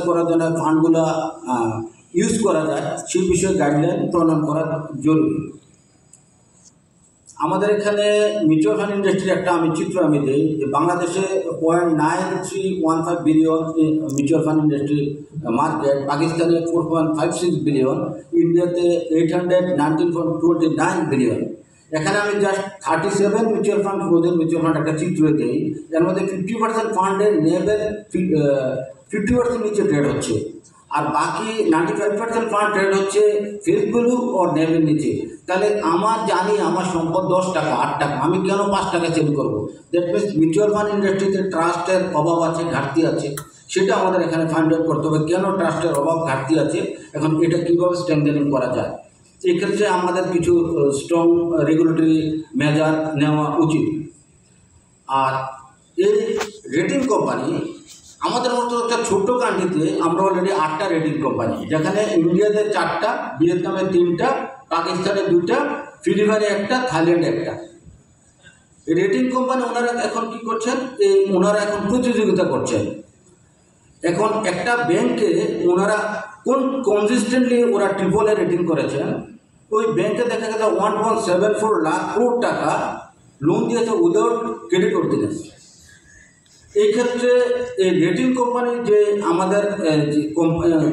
করার জন্য ফান্ডগুলো ইউজ করা যায় সেই বিষয়ে গাইডলাইন প্রণয়ন করা জরুরি। আমাদের এখানে মিউচুয়াল ফান্ড ইন্ডাস্ট্রির একটা চিত্র আমি দিই যে বাংলাদেশে 0.9315 billion mutual fund industry market, পাকিস্তানে 4.56 বিলিয়ন, ইন্ডিয়াতে 819.29 বিলিয়ন। এখানে আমি জাস্ট 37 মিউচুয়াল ফান্ড গ্রোথের মিউচুয়াল ফান্ড একটা চিত্র দিই। এর মধ্যে 50% ফান্ডের নেবের 50% নিচে ট্রেড হচ্ছে, আর বাকি 95% ফান্ড ট্রেড হচ্ছে ফেস ভ্যালু ও নেবের নিচে। তাহলে আমার জানি আমার সম্পদ 10 টাকা 8 টাকা, আমি কেন 5 টাকা সেল করবো? দ্যাট মিনস মিউচুয়াল ফান্ড ইন্ডাস্ট্রিতে ট্রাস্টের অভাব আছে, ঘাটতি আছে, সেটা আমাদের এখানে ফাইন্ড আউট করতে হবে কেন ট্রাস্টের অভাব ঘাটতি আছে, এখন এটা কীভাবে স্ট্রেংথেনিং করা যায়। এক্ষেত্রে আমাদের কিছু স্ট্রং রেগুলেটরি মেজার নেওয়া উচিত। আর এই রেটিং কোম্পানি আমাদের মতো একটা ছোট্ট কান্ট্রিতে আমরা অলরেডি 8টা রেটিং কোম্পানি, যেখানে ইন্ডিয়াতে 4টা, ভিয়েতনামে 3টা, পাকিস্তানে 2টা, ফিলিপাইনে 1টা, থাইল্যান্ডে 1টা। এই রেটিং কোম্পানি ওনারা এখন কী করছেন, ওনারা এখন প্রতিযোগিতা করছেন। এখন একটা ব্যাংকে ওনারা কনসিস্টেন্টলি ওরা ট্রিপল-এ রেটিং করেছেন, ওই ব্যাংকে দেখা গেছে 1.74 লাখ কোটি টাকা লোন দিয়েছে উইদাউট ক্রেডিট অর্ডিন্যান্স। এই ক্ষেত্রে এই রেটিং কোম্পানি যে আমাদের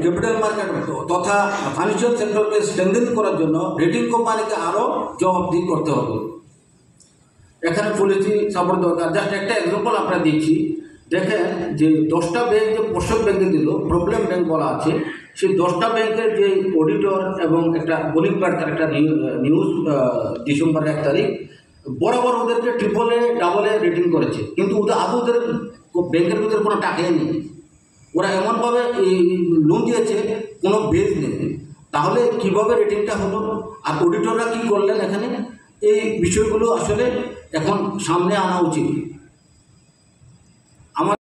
ক্যাপিটাল মার্কেট তথা ফাইন্যান্সিয়াল সেক্টরকে স্ট্রেংথেন করার জন্য রেটিং কোম্পানিকে আরও জবাবদিহি করতে হবে। এখানে পলিসি সাপোর্ট দরকার। জাস্ট একটা এক্সাম্পল আপনারা দিচ্ছি, দেখেন যে 10টা ব্যাংক যে পোস্টাল ব্যাংকে দিল, প্রবলেম ব্যাংক বলা আছে, সেই 10টা ব্যাংকের যে অডিটর এবং একটা বোলিং তার একটা নিউজ ডিসেম্বরের 1 তারিখ বরাবর ওদেরকে ট্রিপল-এ ডাবল-এ রেটিং করেছে, কিন্তু ওদের ব্যাংকের ভিতরে কোনো টাকাই নেই। ওরা এমনভাবে লোন দিয়েছে কোনো বেস নেই। তাহলে কীভাবে রেটিংটা হলো? আর অডিটররা কী করলেন এখানে? এই বিষয়গুলো আসলে এখন সামনে আনা উচিত।